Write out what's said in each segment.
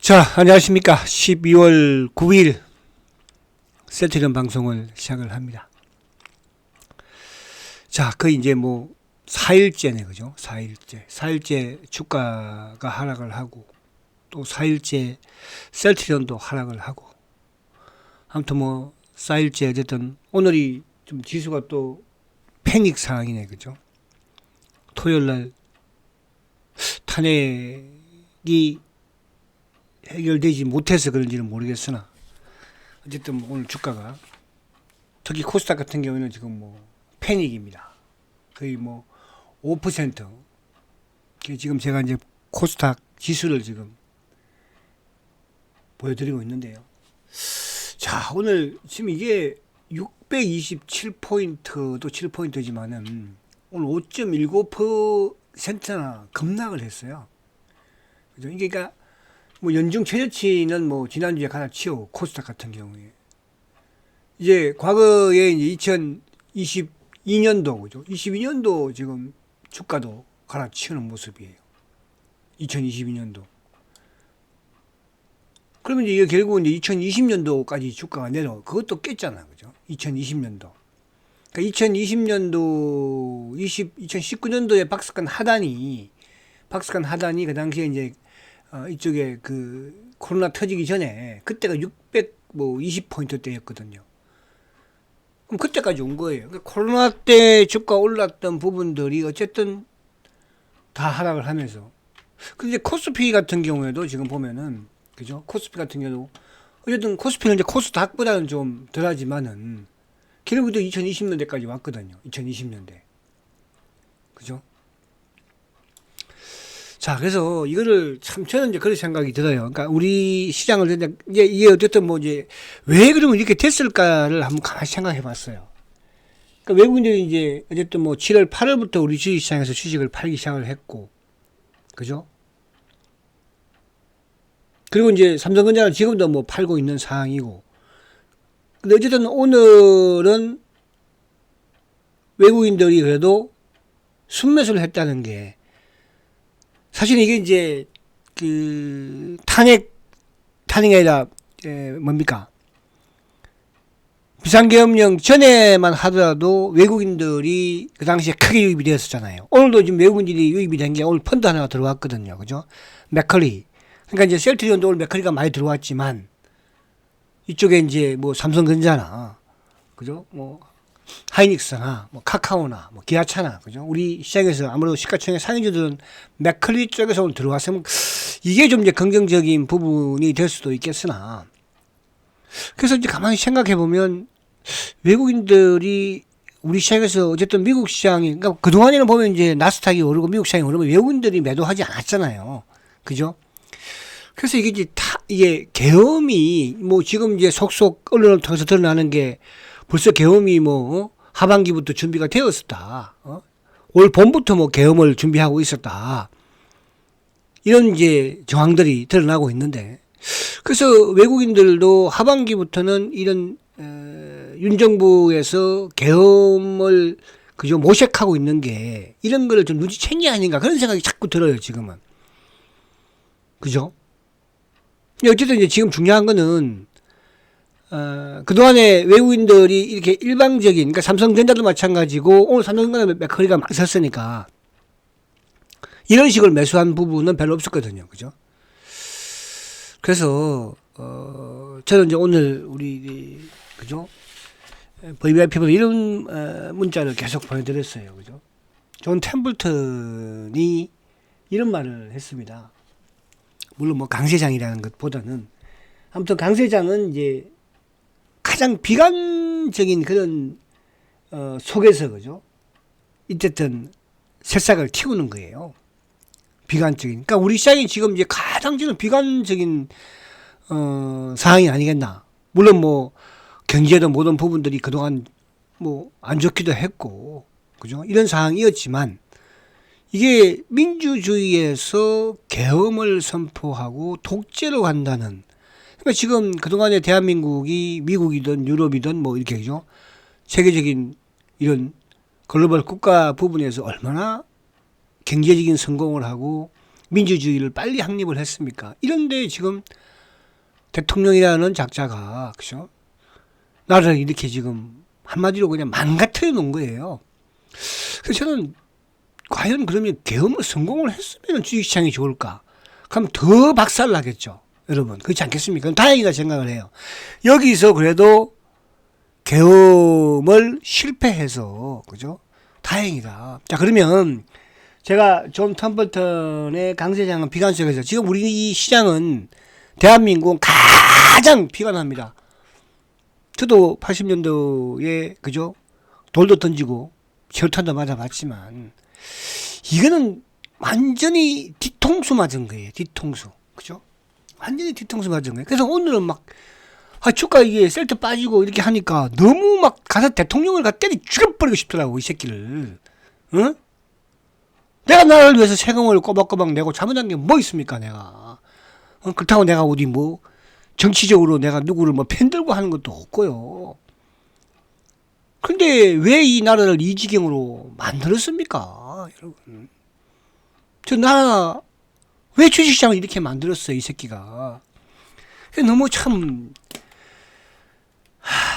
자, 안녕하십니까. 12월 9일 세트리온 방송을 시작을 합니다. 자, 거의 이제 뭐 4일째네, 그죠? 4일째 주가가 하락을 하고 또 4일째 셀트리온도 하락을 하고 아무튼 뭐 4일째 어쨌든 오늘이 좀 지수가 또 패닉 상황이네, 그죠? 토요일날 탄핵이 해결되지 못해서 그런지는 모르겠으나 어쨌든 뭐 오늘 주가가 특히 코스닥 같은 경우는 지금 뭐 패닉입니다. 거의 뭐 5%. 지금 제가 이제 코스닥 지수를 지금 보여드리고 있는데요. 자, 오늘 지금 이게 627포인트도 7포인트지만은 오늘 5.19%나 급락을 했어요. 그죠? 이게 그러니까 뭐 연중 최저치는 뭐 지난주에 갈아치우고 코스닥 같은 경우에 이제 과거에 이제 2022년도 그죠? 22년도 지금 주가도 갈아치우는 모습이에요. 2022년도. 그러면 이제 이게 결국은 이제 2020년도까지 주가가 내려 그것도 깼잖아, 그죠? 2020년도. 그러니까 2020년도 2019년도에 박스권 하단이 그 당시에 이제 이쪽에 그 코로나 터지기 전에 그때가 620포인트대였거든요. 그럼 그때까지 온 거예요. 그러니까 코로나 때 주가 올랐던 부분들이 어쨌든 다 하락을 하면서. 근데 코스피 같은 경우에도 지금 보면은 그죠? 코스피 같은 경우도 어쨌든 코스피는 이제 코스닥보다는 좀 덜하지만은 결국도 2020년대까지 왔거든요. 2020년대. 그죠? 자, 그래서 이거를 참 저는 이제 그런 생각이 들어요. 그러니까 우리 시장을 이제 이게 어쨌든 뭐 이제 왜 그러면 이렇게 됐을까를 한번 가만히 생각해 봤어요. 그러니까 외국인들이 이제 어쨌든 뭐 7월 8월부터 우리 주식시장에서 주식을 팔기 시작을 했고, 그죠? 그리고 이제 삼성전자는 지금도 뭐 팔고 있는 상황이고, 근데 어쨌든 오늘은 외국인들이 그래도 순매수를 했다는 게 사실 이게 이제 그 탄핵이 아니라 뭡니까? 비상계엄령 전에만 하더라도 외국인들이 그 당시에 크게 유입이 되었었잖아요. 오늘도 지금 외국인들이 유입이 된 게 오늘 펀드 하나가 들어왔거든요. 그죠? 맥커리. 그러니까 이제 셀트리온도 오늘 맥커리가 많이 들어왔지만 이쪽에 이제 뭐 삼성전자나 그죠? 뭐 하이닉스나 뭐 카카오나 뭐 기아차나 그죠? 우리 시장에서 아무래도 시가총액 상위주들은 맥컬리 쪽에서 오늘 들어왔으면 이게 좀 이제 긍정적인 부분이 될 수도 있겠으나 그래서 이제 가만히 생각해 보면 외국인들이 우리 시장에서 어쨌든 미국 시장이 그러니까 그동안에는 보면 이제 나스닥이 오르고 미국 시장이 오르면 외국인들이 매도하지 않았잖아요. 그죠? 그래서 이게 이제 이게 계엄이 뭐 지금 이제 속속 언론을 통해서 드러나는 게 벌써 계엄이 뭐 하반기부터 준비가 되었었다. 올 봄부터 뭐 계엄을 준비하고 있었다. 이런 이제 정황들이 드러나고 있는데 그래서 외국인들도 하반기부터는 이런 윤 정부에서 계엄을 그저 모색하고 있는 게 이런 거를 좀 눈치챈 게 아닌가 그런 생각이 자꾸 들어요 지금은. 그죠? 어쨌든 이제 지금 중요한 거는 그동안에 외국인들이 이렇게 일방적인, 그러니까 삼성전자도 마찬가지고, 오늘 삼성전자 맥커리가 막 섰으니까, 이런 식으로 매수한 부분은 별로 없었거든요. 그죠? 그래서, 저는 이제 오늘 그죠? VVIP보다 이런 문자를 계속 보내드렸어요. 그죠? 존 템플턴이 이런 말을 했습니다. 물론 뭐 강세장이라는 것보다는, 아무튼 강세장은 이제 가장 비관적인 그런 속에서 그죠? 이때든 새싹을 틔우는 거예요. 비관적인. 그러니까 우리 시장이 지금 이제 가장 지금 비관적인 상황이 아니겠나. 물론 뭐 경제도 모든 부분들이 그동안 뭐 안 좋기도 했고, 그죠? 이런 상황이었지만 이게 민주주의에서 계엄을 선포하고 독재로 간다는. 그러니까 지금 그동안에 대한민국이 미국이든 유럽이든 뭐 이렇게 죠 세계적인 이런 글로벌 국가 부분에서 얼마나 경제적인 성공을 하고 민주주의를 빨리 확립을 했습니까? 이런데 지금 대통령이라는 작자가, 그죠? 나라를 이렇게 지금 한마디로 그냥 망가뜨려 놓은 거예요. 그래서 저는 과연 그러면 계엄을 성공을 했으면 주식시장이 좋을까? 그럼 더 박살 나겠죠. 여러분. 그렇지 않겠습니까? 다행이다 생각을 해요. 여기서 그래도 계엄을 실패해서, 그죠? 다행이다. 자, 그러면 제가 존 텀블턴의 강세장은 비관적에서 지금 우리 이 시장은 대한민국 가장 비관합니다. 저도 80년도에, 그죠? 돌도 던지고, 철탄도 맞아봤지만, 이거는 완전히 뒤통수 맞은 거예요. 뒤통수. 그죠? 완전히 뒤통수 맞은 거예요. 그래서 오늘은 막, 주가 이게 셀트 빠지고 이렇게 하니까 너무 막 가서 대통령을 때려 죽여버리고 싶더라고, 이 새끼를. 응? 내가 나라를 위해서 세금을 꼬박꼬박 내고 잘못한 게 뭐 있습니까, 내가. 그렇다고 내가 어디 뭐, 정치적으로 내가 누구를 뭐 편들고 하는 것도 없고요. 근데 왜 이 나라를 이 지경으로 만들었습니까, 여러분? 저 나라, 왜 주식시장을 이렇게 만들었어요, 이 새끼가. 너무 참,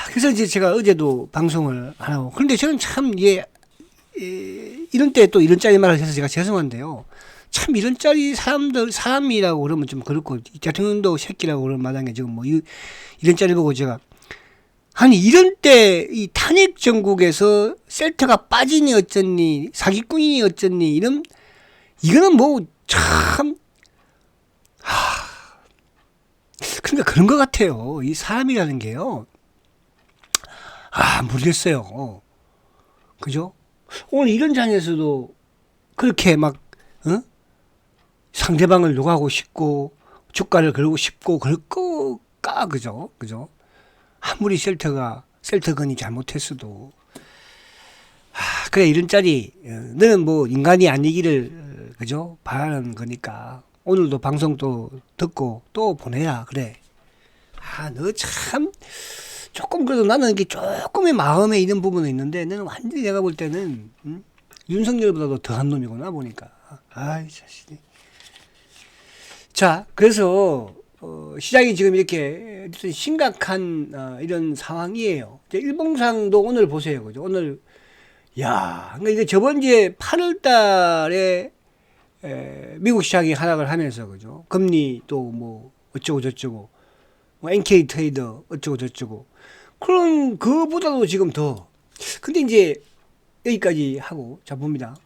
그래서 이제 제가 어제도 방송을 안 하고, 그런데 저는 참, 이런 때 또 이런 짜리 말을 해서 제가 죄송한데요. 참 이런 짜리 사람이라고 그러면 좀 그렇고, 대통령도 새끼라고 그러면 마땅해. 지금 뭐, 이런 짜리 보고 제가, 아니, 이런 때, 이 탄핵 정국에서 셀트가 빠지니 어쩌니, 사기꾼이니 어쩌니, 이거는 뭐, 참, 그러니까 그런 것 같아요. 이 사람이라는 게요. 모르겠어요. 그죠? 오늘 이런 장에서도 그렇게 막, 상대방을 욕하고 싶고, 주가를 걸고 싶고, 그럴 거까, 그죠? 그죠? 아무리 셀터건이 잘못했어도. 그래, 이런 짤이, 너는 뭐, 인간이 아니기를, 그죠? 바라는 거니까. 오늘도 방송 또 듣고 또 보내라, 그래. 너 참, 조금 그래도 나는 이게 조금의 마음에 있는 부분은 있는데, 너는 완전히 내가 볼 때는, 윤석열보다도 더한 놈이구나, 보니까. 아이, 자식이. 자, 그래서, 시장이 지금 이렇게 심각한 이런 상황이에요. 일봉상도 오늘 보세요. 그죠? 오늘, 그러니까 이게 저번 주에 8월 달에 미국 시장이 하락을 하면서, 그죠? 금리 또 뭐, 어쩌고 저쩌고, 뭐 NK 트레이더 어쩌고 저쩌고. 그런, 그보다도 지금 더. 근데 이제 여기까지 하고, 자, 봅니다.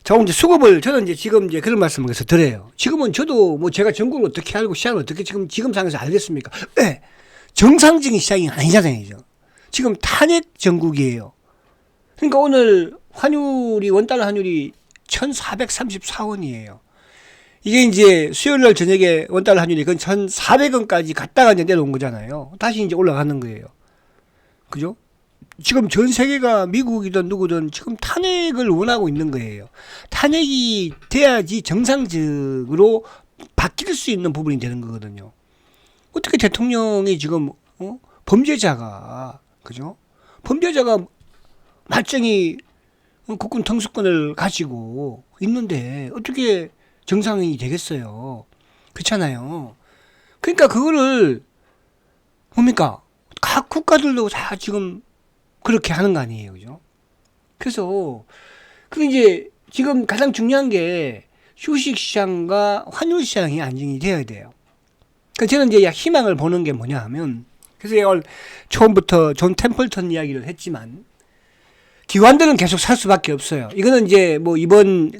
자, 이제 수급을, 저는 이제 지금 이제 그런 말씀을 해서 드려요. 지금은 저도 뭐 제가 전국을 어떻게 알고 시장을 어떻게 지금 상황에서 알겠습니까? 네. 정상적인 시장이 아니잖아요. 지금 탄핵 전국이에요. 그러니까 오늘 원달러 환율이 1434원이에요. 이게 이제 수요일 날 저녁에 원달러 환율이 그 1400원까지 갔다가 이제 내려온 거잖아요. 다시 이제 올라가는 거예요. 그죠? 지금 전 세계가 미국이든 누구든 지금 탄핵을 원하고 있는 거예요. 탄핵이 돼야지 정상적으로 바뀔 수 있는 부분이 되는 거거든요. 어떻게 대통령이 지금 범죄자가, 그죠? 범죄자가 말짱이 국군 통수권을 가지고 있는데 어떻게 정상이 되겠어요? 그렇잖아요. 그러니까 그거를 뭡니까? 각 국가들도 다 지금 그렇게 하는 거 아니에요, 그죠? 그래서 이제 지금 가장 중요한 게 주식시장과 환율시장이 안정이 되어야 돼요. 그래서 저는 이제 희망을 보는 게 뭐냐 하면, 그래서 오늘 처음부터 존 템플턴 이야기를 했지만, 기관들은 계속 살 수밖에 없어요. 이거는 이제 뭐 이번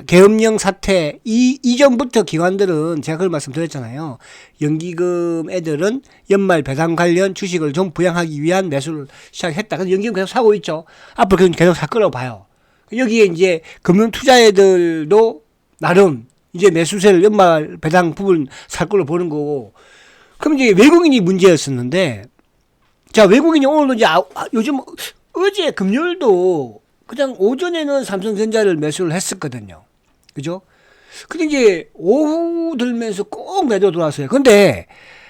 계엄령 사태 이전부터 기관들은 제가 그걸 말씀드렸잖아요. 연기금 애들은 연말 배당 관련 주식을 좀 부양하기 위한 매수를 시작했다. 그래서 연기금 계속 사고 있죠. 앞으로 계속 살 거라고 봐요. 여기에 이제 금융 투자 애들도 나름 이제 매수세를 연말 배당 부분 살 걸로 보는 거고. 그럼 이제 외국인이 문제였었는데, 자, 외국인이 오늘도 이제 요즘 어제 금요일도 그냥 오전에는 삼성전자를 매수를 했었거든요. 그죠? 근데 이제 오후 들면서 꼭 매도 들어왔어요. 근데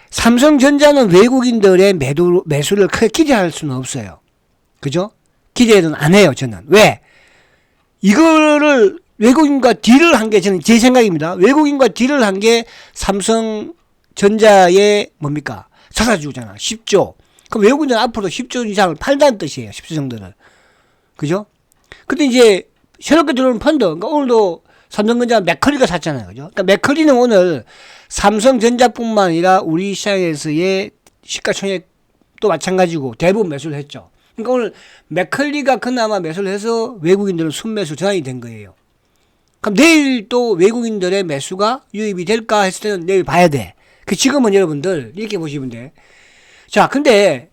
삼성전자는 외국인들의 매수를 크게 기대할 수는 없어요. 그죠? 기대는 안 해요, 저는. 왜? 이거를 외국인과 딜을 한 게 저는 제 생각입니다. 외국인과 딜을 한 게 삼성전자의 뭡니까? 사사주잖아. 10조. 그럼 외국인은 앞으로 10조 이상을 팔다는 뜻이에요. 10조 정도를. 그죠? 근데 이제 새롭게 들어오는 펀드, 그러니까 오늘도 삼성전자 맥커리가 샀잖아요. 그죠? 그러니까 맥커리는 오늘 삼성전자뿐만 아니라 우리 시장에서의 시가총액도 마찬가지고 대부분 매수를 했죠. 그러니까 오늘 맥커리가 그나마 매수를 해서 외국인들은 순매수 전환이 된 거예요. 그럼 내일 또 외국인들의 매수가 유입이 될까 했을 때는 내일 봐야 돼. 그 지금은 여러분들 이렇게 보시면 돼. 자, 근데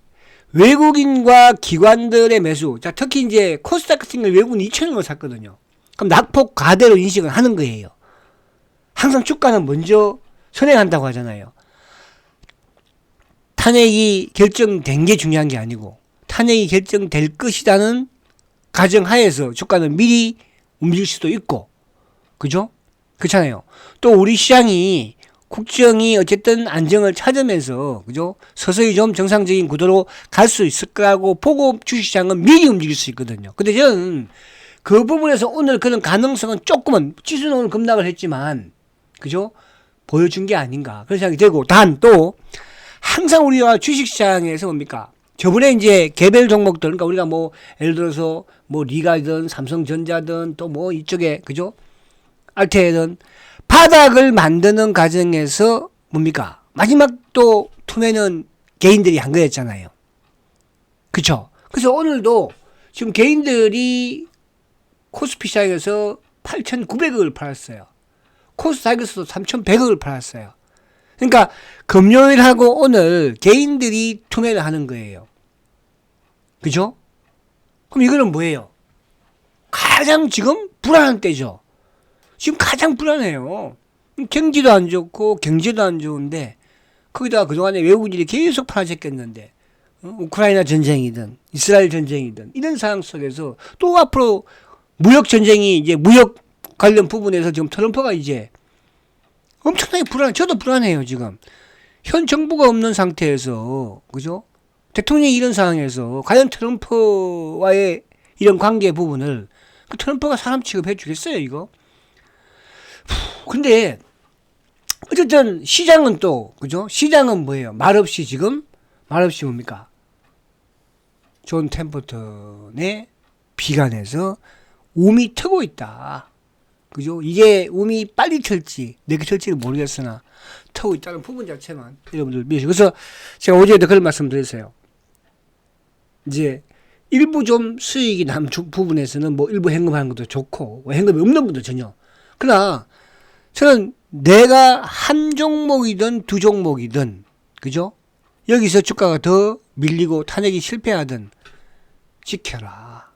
외국인과 기관들의 매수, 자, 특히 이제 코스닥 같은 경우 외국인 2천억을 샀거든요. 그럼 낙폭 과대로 인식을 하는 거예요. 항상 주가는 먼저 선행한다고 하잖아요. 탄핵이 결정된 게 중요한 게 아니고 탄핵이 결정될 것이라는 가정하에서 주가는 미리 움직일 수도 있고, 그죠? 그렇잖아요. 또 우리 시장이 국정이 어쨌든 안정을 찾으면서, 그죠? 서서히 좀 정상적인 구도로 갈 수 있을 거라고 보고 주식시장은 미리 움직일 수 있거든요. 근데 저는 그 부분에서 오늘 그런 가능성은 조금은, 지수는 오늘 급락을 했지만, 그죠? 보여준 게 아닌가. 그런 생각이 들고, 단 또, 항상 우리가 주식시장에서 뭡니까? 저번에 이제 개별 종목들, 그러니까 우리가 뭐, 예를 들어서 뭐, 리가든, 삼성전자든, 또 뭐, 이쪽에, 그죠? 알테든, 바닥을 만드는 과정에서 뭡니까? 마지막 또 투매는 개인들이 한 거였잖아요. 그쵸? 그래서 오늘도 지금 개인들이 코스피 시장에서 8,900억을 팔았어요. 코스닥에서도 3,100억을 팔았어요. 그러니까 금요일하고 오늘 개인들이 투매를 하는 거예요. 그죠? 그럼 이거는 뭐예요? 가장 지금 불안한 때죠. 지금 가장 불안해요. 경기도 안 좋고 경제도 안 좋은데 거기다가 그동안에 외국인들이 계속 팔아제꼈는데 우크라이나 전쟁이든 이스라엘 전쟁이든 이런 상황 속에서 또 앞으로 무역 전쟁이 이제 무역 관련 부분에서 지금 트럼프가 이제 엄청나게 저도 불안해요. 지금 현 정부가 없는 상태에서, 그죠? 대통령이 이런 상황에서 과연 트럼프와의 이런 관계 부분을 그 트럼프가 사람 취급해 주겠어요, 이거? 근데 어쨌든 시장은 또, 그죠? 시장은 뭐예요? 말없이 뭡니까? 존 템퍼턴의 비관에서 움이 트고 있다. 그죠? 이게 움이 빨리 털지, 늦게 털지를 모르겠으나, 트고 있다는 부분 자체만 여러분들 미시고. 그래서 제가 어제도 그런 말씀 드렸어요. 이제, 일부 좀 수익이 남 부분에서는 뭐 일부 현금하는 것도 좋고, 현금이 없는 분도 전혀. 그러나, 저는 내가 한 종목이든 두 종목이든, 그죠? 여기서 주가가 더 밀리고 탄핵이 실패하든, 지켜라.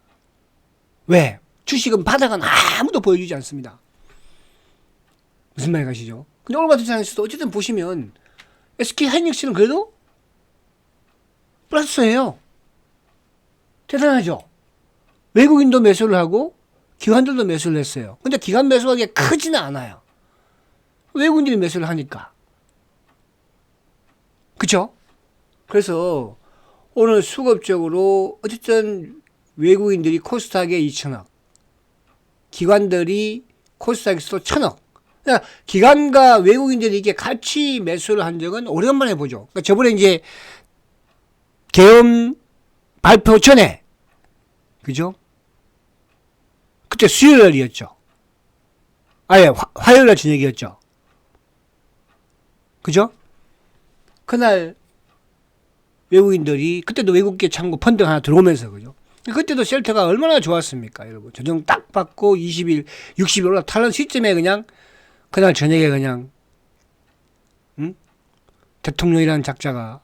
왜? 주식은 바닥은 아무도 보여주지 않습니다. 무슨 말 가시죠? 근데 오늘 같은 상황에서도 어쨌든 보시면 SK하이닉스는 그래도 플러스예요. 대단하죠? 외국인도 매수를 하고 기관들도 매수를 했어요. 근데 기관 매수가 크지는 않아요. 외국인들이 매수를 하니까. 그쵸? 그래서 오늘 수급적으로 어쨌든 외국인들이 코스닥에 2천억, 기관들이 코스닥에서도 1,000억. 그러니까 기관과 외국인들이 이게 같이 매수를 한 적은 오래간만에 보죠. 그러니까 저번에 이제 계엄 발표 전에, 그죠? 그때 수요일이었죠. 아예 화요일날 저녁이었죠. 그죠? 그날 외국인들이, 그때도 외국계 창구 펀드 하나 들어오면서, 그죠? 그때도 셀터가 얼마나 좋았습니까, 여러분? 조정 딱 받고 20일, 60일 올라타는 시점에 그냥, 그날 저녁에 그냥, 대통령이라는 작자가,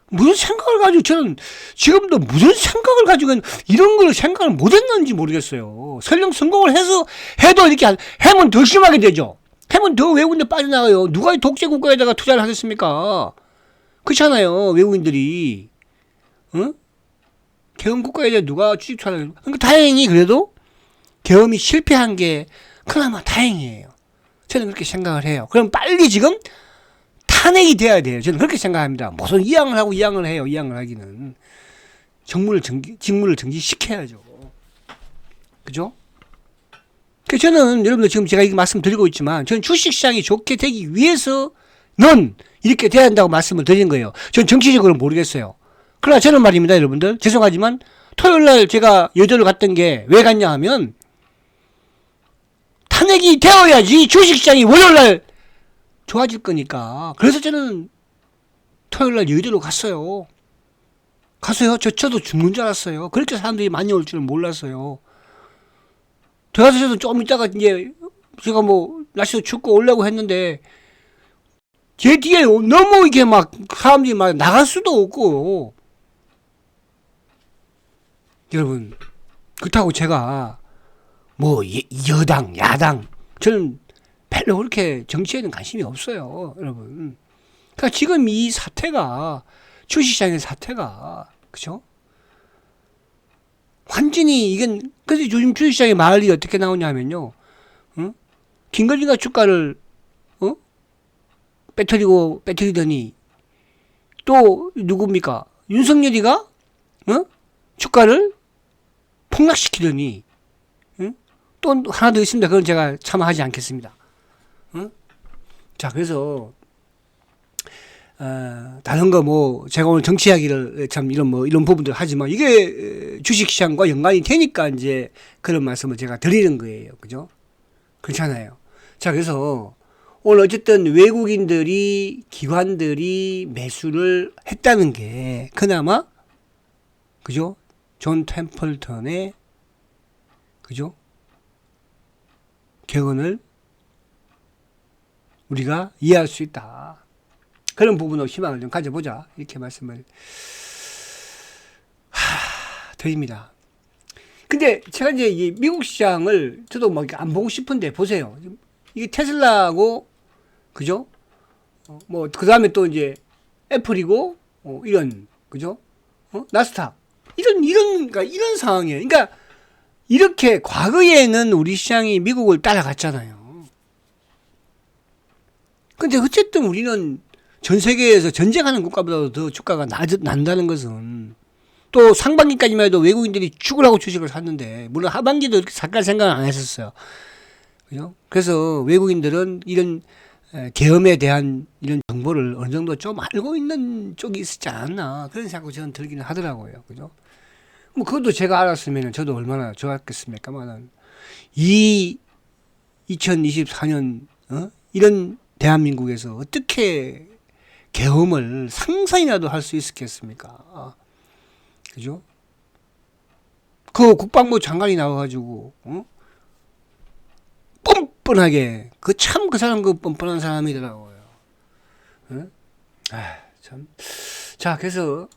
무슨 생각을 가지고, 저는 지금도 무슨 생각을 가지고 이런 걸 생각을 못 했는지 모르겠어요. 설령 성공을 해도 이렇게 하면 더 심하게 되죠. 하면 더 외국인들 빠져나가요. 누가 독재 국가에다가 투자를 하겠습니까? 그렇잖아요, 외국인들이. 응? 계엄 국가에 누가 주식 투자를, 그러니까 다행히 그래도 계엄이 실패한 게 그나마 다행이에요. 저는 그렇게 생각을 해요. 그럼 빨리 지금 탄핵이 돼야 돼요. 저는 그렇게 생각합니다. 무슨 이양을 하고 이양을 해요. 이양을 하기는. 직무를 정지시켜야죠. 그죠? 그 저는 여러분들 지금 제가 이거 말씀드리고 있지만 저는 주식시장이 좋게 되기 위해서는 이렇게 돼야 한다고 말씀을 드린 거예요. 전 정치적으로는 모르겠어요. 그러나 저는 말입니다, 여러분들. 죄송하지만 토요일날 제가 여의도를 갔던 게 왜 갔냐 하면 탄핵이 되어야지 주식시장이 월요일날 좋아질 거니까. 그래서 저는 토요일날 여의도로 갔어요. 저도 죽는 줄 알았어요. 그렇게 사람들이 많이 올 줄은 몰랐어요. 들어가서 저도 좀 이따가 이제 제가 뭐 날씨도 춥고 오려고 했는데 제 뒤에 너무 이게 막 사람들이 막 나갈 수도 없고. 여러분, 그렇다고 제가 뭐 여당, 야당, 저는 별로 그렇게 정치에는 관심이 없어요, 여러분. 그러니까 지금 이 사태가, 주식시장의 사태가, 그죠? 완전히 이건, 그래서 요즘 주식시장의 말이 어떻게 나오냐 하면요, 응? 김건희가 주가를, 빼뜨리더니, 또, 누굽니까? 윤석열이가, 주가를 폭락시키더니, 또 하나 더 있습니다. 그건 제가 참아하지 않겠습니다. 자, 그래서 다른 거 뭐 제가 오늘 정치 이야기를 참 이런 부분들 하지만 이게 주식시장과 연관이 되니까 이제 그런 말씀을 제가 드리는 거예요. 그죠? 그렇잖아요. 자, 그래서 오늘 어쨌든 외국인들이 기관들이 매수를 했다는 게 그나마 그죠? 존 템플턴의 그죠? 격언을 우리가 이해할 수 있다. 그런 부분으로 희망을 좀 가져보자. 이렇게 말씀을 드립니다. 근데 제가 이제 이 미국 시장을 저도 막 안 보고 싶은데 보세요. 이게 테슬라고 그죠? 뭐 그 다음에 또 이제 애플이고 이런 그죠? 나스닥 그러니까 이런 상황이에요. 그러니까 이렇게 과거에는 우리 시장이 미국을 따라갔잖아요. 근데 어쨌든 우리는 전 세계에서 전쟁하는 국가보다도 더 주가가 난다는 것은 또 상반기까지만 해도 외국인들이 죽으라고 주식을 샀는데 물론 하반기도 이렇게 살 생각은 안 했었어요. 그죠? 그래서 외국인들은 이런 계엄에 대한 이런 정보를 어느 정도 좀 알고 있는 쪽이 있지 않나 그런 생각이 저는 들기는 하더라고요. 그죠? 뭐 그것도 제가 알았으면 저도 얼마나 좋았겠습니까만은 2024년 이런 대한민국에서 어떻게 계엄을 상상이라도 할 수 있었겠습니까? 그죠? 그 국방부 장관이 나와가지고 뻔뻔하게 그 사람 그 뻔뻔한 사람이더라고요. 참. 자, 그래서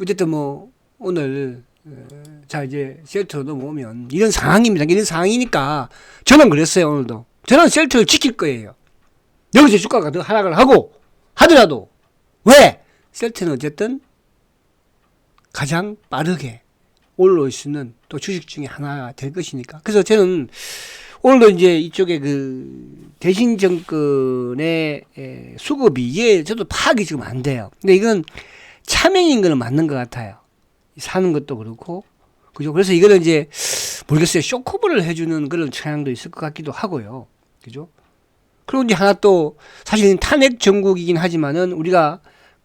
어쨌든 뭐 오늘 자 이제 셀트로 넘어오면 이런 상황입니다. 이런 상황이니까 저는 그랬어요. 오늘도 저는 셀트를 지킬 거예요. 여기서 주가가 더 하락을 하더라도 왜? 셀트는 어쨌든 가장 빠르게 올라올 수 있는 또 주식 중에 하나가 될 것이니까. 그래서 저는 오늘도 이제 이쪽에 그 대신 정권의 수급이 이게 저도 파악이 지금 안 돼요. 근데 이건 차명인 거는 맞는 것 같아요. 사는 것도 그렇고, 그죠? 그래서 이거는 이제, 모르겠어요. 쇼커버를 해주는 그런 청향도 있을 것 같기도 하고요. 그죠? 그리고 이제 하나 또, 사실은 탄핵 정국이긴 하지만은, 우리가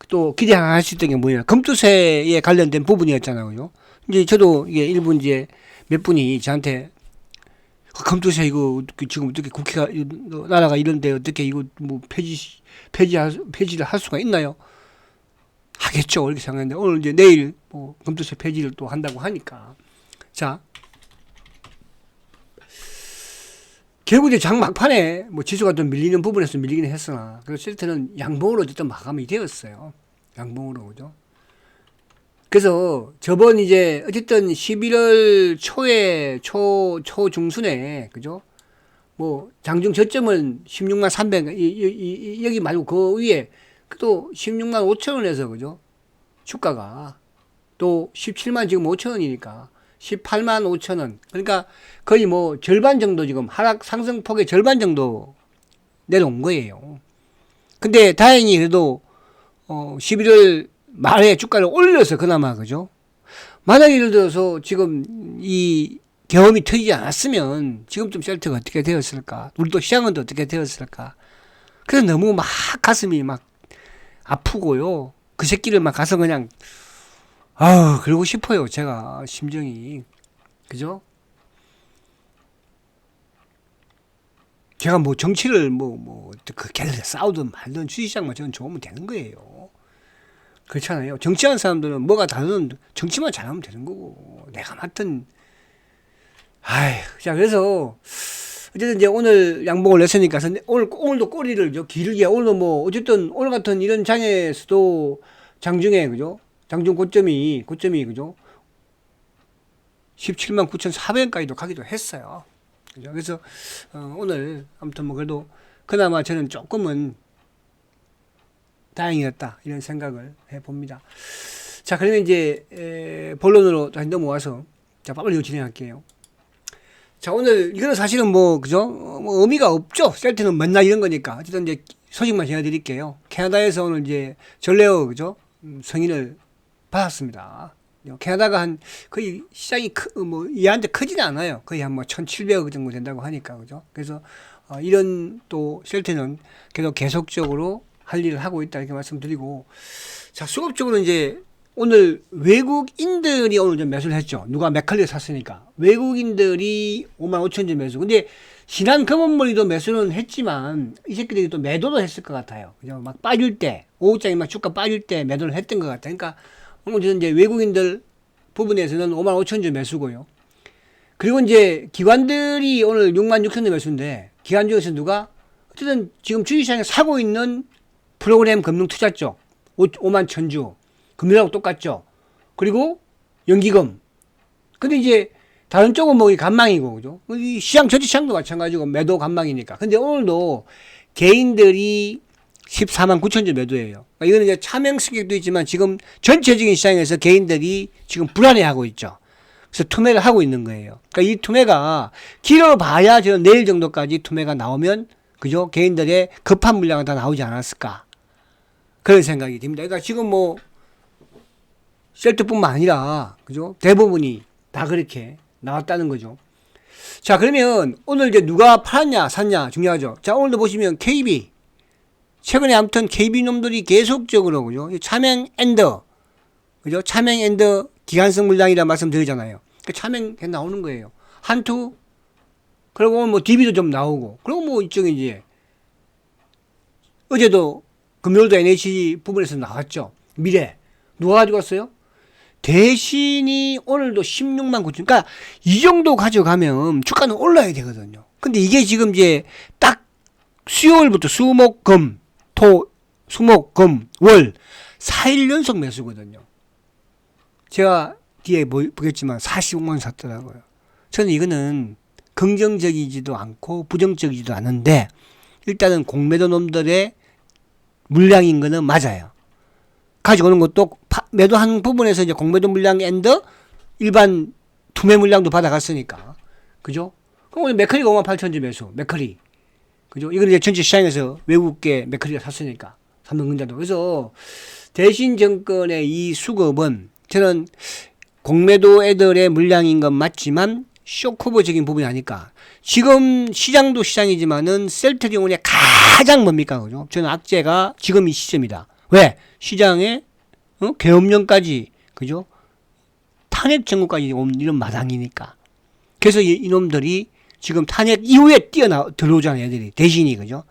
또 기대할 수 있던 게 뭐냐. 금투세에 관련된 부분이었잖아요. 그죠? 이제 저도 이게 일부 이제 몇 분이 저한테, 금투세 이거 지금 어떻게 국회가, 나라가 이런데 어떻게 이거 뭐 폐지를 할 수가 있나요? 하겠죠. 이렇게 생각했는데 오늘 이제 내일 뭐 금투세 폐지를 또 한다고 하니까 자 결국 이제 장 막판에 뭐 지수가 좀 밀리는 부분에서 밀리긴 했으나 그래서 실제는 양봉으로 어쨌든 마감이 되었어요. 양봉으로 그죠. 그래서 저번 이제 어쨌든 11월 초에 초중순에 그죠. 뭐 장중 저점은 16만 300 여기 말고 그 위에 또 16만 5천 원에서 그죠? 주가가 또 17만 지금 5천 원이니까 18만 5천 원. 그러니까 거의 뭐 절반 정도 지금 하락 상승폭의 절반 정도 내려온 거예요. 근데 다행히 그래도 11월 말에 주가를 올려서 그나마 그죠? 만약 예를 들어서 지금 이 경험이 터지지 않았으면 지금쯤 셀트가 어떻게 되었을까? 우리 또 시장은 또 어떻게 되었을까? 그래서 너무 막 가슴이 막 아프고요. 그 새끼를 막 가서 그냥 그러고 싶어요. 제가 심정이. 그죠? 제가 뭐 정치를 그 걔들 싸우든 말든 주식시장만 저는 좋으면 되는 거예요. 그렇잖아요. 정치하는 사람들은 뭐가 다르든 정치만 잘하면 되는 거고 내가 맡은 자 그래서 어쨌든 이제 오늘 양봉을 냈으니까 오늘도 꼬리를 길게 오늘도 뭐 어쨌든 오늘 같은 이런 장에서도 장중에 그죠? 장중 고점이 그죠? 17만 9,400원까지도 가기도 했어요. 그죠? 그래서 오늘 아무튼 뭐 그래도 그나마 저는 조금은 다행이었다 이런 생각을 해봅니다. 자 그러면 이제 본론으로 다시 넘어와서 자 빨리 이거 진행할게요. 자 오늘 이거는 사실은 뭐 그죠? 뭐 의미가 없죠. 셀트는 맨날 이런 거니까 어쨌든 이제 소식만 전해드릴게요. 캐나다에서 오늘 이제 전레어 그죠? 승인을 받았습니다. 캐나다가 한 거의 시장이 뭐 얘한테 크지는 않아요. 거의 한 뭐 1,700억 정도 된다고 하니까 그죠? 그래서 이런 또 셀트는 계속적으로 할 일을 하고 있다 이렇게 말씀드리고 자 수급적으로 이제 오늘 외국인들이 오늘 좀 매수를 했죠. 누가 맥컬리를 샀으니까 외국인들이 55,000점 매수. 근데 지난 금원머리도 매수는 했지만 이 새끼들이 또 매도도 했을 것 같아요. 그죠? 막 빠질 때 오후장에 막 주가 빠질 때 매도를 했던 것 같아요. 그러니까 오늘 이제 외국인들 부분에서는 55,000점 매수고요. 그리고 이제 기관들이 오늘 66,000점 매수인데 기관 중에서 누가 어쨌든 지금 주식시장에 사고 있는 프로그램 금융 투자 쪽 51,000주 금융하고 똑같죠. 그리고 연기금. 근데 이제 다른 쪽은 뭐 간망이고 그죠? 이 시장 전체 시장도 마찬가지고 매도 간망이니까. 근데 오늘도 개인들이 14만 9천주 매도예요. 그러니까 이거는 이제 차명 승객도 있지만 지금 전체적인 시장에서 개인들이 지금 불안해하고 있죠. 그래서 투매를 하고 있는 거예요. 그러니까 이 투매가 길어봐야 저는 내일 정도까지 투매가 나오면 그죠? 개인들의 급한 물량은 다 나오지 않았을까? 그런 생각이 듭니다. 그러니까 지금 뭐 셀트뿐만 아니라 그죠? 대부분이 다 그렇게 나왔다는 거죠. 자 그러면 오늘 이제 누가 팔았냐 샀냐 중요하죠. 자 오늘도 보시면 KB 최근에 아무튼 KB 놈들이 계속적으로 그죠? 차명 엔더 그죠? 차명 엔더 기간성 물량이라 말씀드리잖아요. 그 차명 나오는 거예요. 한투 그리고 오늘 뭐 DB도 좀 나오고 그리고 뭐 이쪽에 이제 어제도 금요일도 NH 부분에서 나왔죠. 미래 누가 가지고 왔어요? 대신이 오늘도 16만 9천. 그러니까 이 정도 가져가면 주가는 올라야 되거든요. 근데 이게 지금 이제 딱 수요일부터 수목금 토 수목금 월 4일 연속 매수거든요. 제가 뒤에 보겠지만 45만 샀더라고요. 저는 이거는 긍정적이지도 않고 부정적이지도 않은데 일단은 공매도 놈들의 물량인 거는 맞아요. 가지고 오는 것도 매도한 부분에서 이제 공매도 물량 앤더 일반 투매 물량도 받아갔으니까. 그죠? 그럼 오늘 맥커리가 58,000주 매수. 맥커리. 그죠? 이건 이제 전체 시장에서 외국계 맥커리가 샀으니까. 삼성전자도. 그래서 대신증권의 이 수급은 저는 공매도 애들의 물량인 건 맞지만 쇼커버적인 부분이 아닐까. 지금 시장도 시장이지만은 셀트리온의 가장 뭡니까? 그죠? 저는 악재가 지금 이 시점이다. 왜? 시장에 계엄령까지 그죠? 탄핵 정국까지 온 이런 마당이니까. 그래서 이놈들이 지금 탄핵 이후에 들어오잖아요. 애들이 대신이 그죠?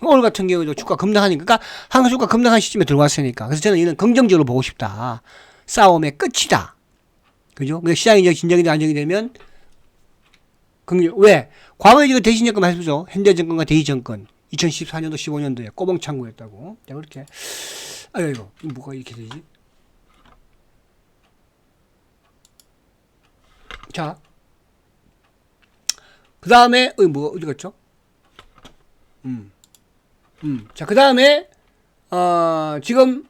오늘 같은 경우도 주가 급락하니까 그러니까 항상 주가 급락한 시점에 들어왔으니까. 그래서 저는 이는 긍정적으로 보고 싶다. 싸움의 끝이다. 그죠? 시장이 이제 진정이 안정이 되면 왜? 과거에 지금 대신정권 말씀하죠. 현대정권과 대의정권 2014년도 15년도에 꼬봉창구였다고. 자 그렇게 아이고 뭐가 이렇게 되지? 자, 그 다음에 뭐 어디 갔죠? 자, 그 다음에 지금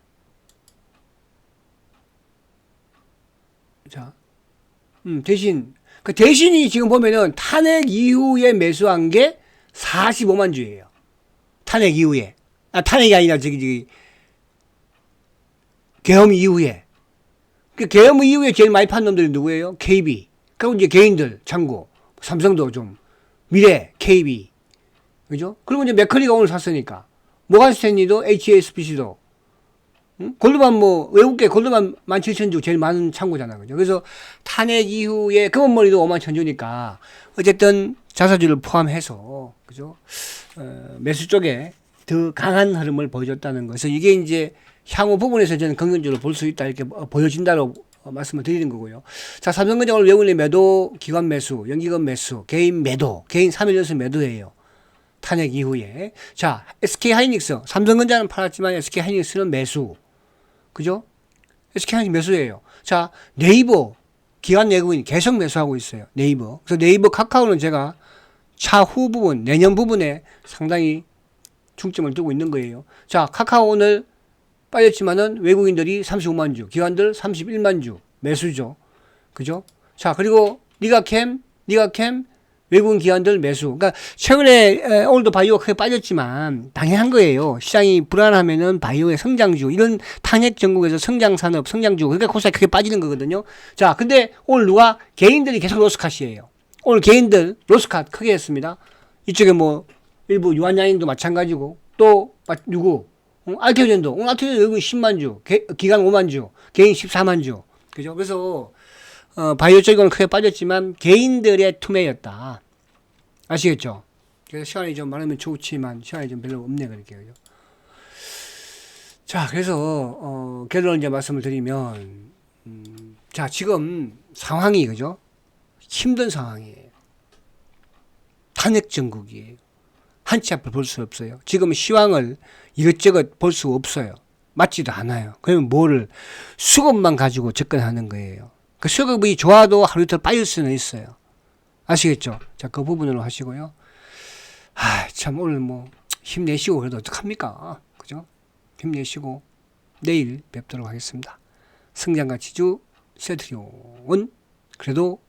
자, 대신 그 대신이 지금 보면은 탄핵 이후에 매수한 게 45만 주예요. 탄핵 이후에 탄핵이 아니라 저기 계엄 이후에. 그 계엄 이후에 제일 많이 판 놈들이 누구예요? KB. 그리고 이제 개인들 참고 삼성도 좀 미래, KB 그죠? 그리고 이제 맥커리가 오늘 샀으니까 모간 스탠리도 HSBC도 골드만 뭐 외국계 골드만 17,000주 제일 많은 창고잖아 그죠? 그래서 탄핵 이후에 금원머리도 51,000주니까 어쨌든 자사주를 포함해서 그죠? 매수 쪽에 더 강한 흐름을 보여줬다는 것은 이게 이제 향후 부분에서 저는 긍정적으로 볼 수 있다 이렇게 보여진다고 말씀을 드리는 거고요. 자, 삼성전자 오늘 외국인 매도, 기관 매수, 연기금 매수, 개인 매도, 개인 3일 연속 매도예요. 탄핵 이후에. 자, SK하이닉스, 삼성전자는 팔았지만 SK하이닉스는 매수. 그죠? SK하이닉스 매수예요. 자, 네이버, 기관 외국인 계속 매수하고 있어요. 네이버. 그래서 네이버 카카오는 제가 차후 부분, 내년 부분에 상당히 중점을 두고 있는 거예요. 자, 카카오 오늘 빠졌지만은 외국인들이 35만 주, 기관들 31만 주 매수죠. 그죠? 자, 그리고 니가캠 외국인 기관들 매수. 그러니까 최근에 오늘도 바이오가 크게 빠졌지만 당연한 거예요. 시장이 불안하면은 바이오의 성장주, 이런 탄핵 전국에서 성장 산업, 성장주, 그러니까 코스닥이 크게 빠지는 거거든요. 자, 근데 오늘 누가 개인들이 계속 로스카시예요. 오늘 개인들 로스카 크게 했습니다. 이쪽에 뭐 일부 유한양행도 마찬가지고 또 누구? 알테오젠도 오늘 알테오젠도 외국인 10만 주, 기관 5만 주, 개인 14만 주. 그죠? 그래서 바이오 쪽은 크게 빠졌지만 개인들의 투매였다. 아시겠죠? 그래서 시간이 좀 많으면 좋지만 시간이 좀 별로 없네 그렇게 그죠? 자, 그래서 결론을 이제 말씀을 드리면 자, 지금 상황이 그죠? 힘든 상황이에요. 탄핵 정국이에요. 한치 앞을 볼 수 없어요. 지금 시황을 이것저것 볼 수 없어요. 맞지도 않아요. 그러면 뭐를 수급만 가지고 접근하는 거예요. 그 수급이 좋아도 하루 이틀 빠질 수는 있어요. 아시겠죠? 자, 그 부분으로 하시고요. 참 오늘 뭐 힘내시고 그래도 어떡합니까? 그죠? 힘내시고 내일 뵙도록 하겠습니다. 성장가치주 세트리온 그래도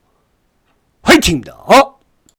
화이팅입니다.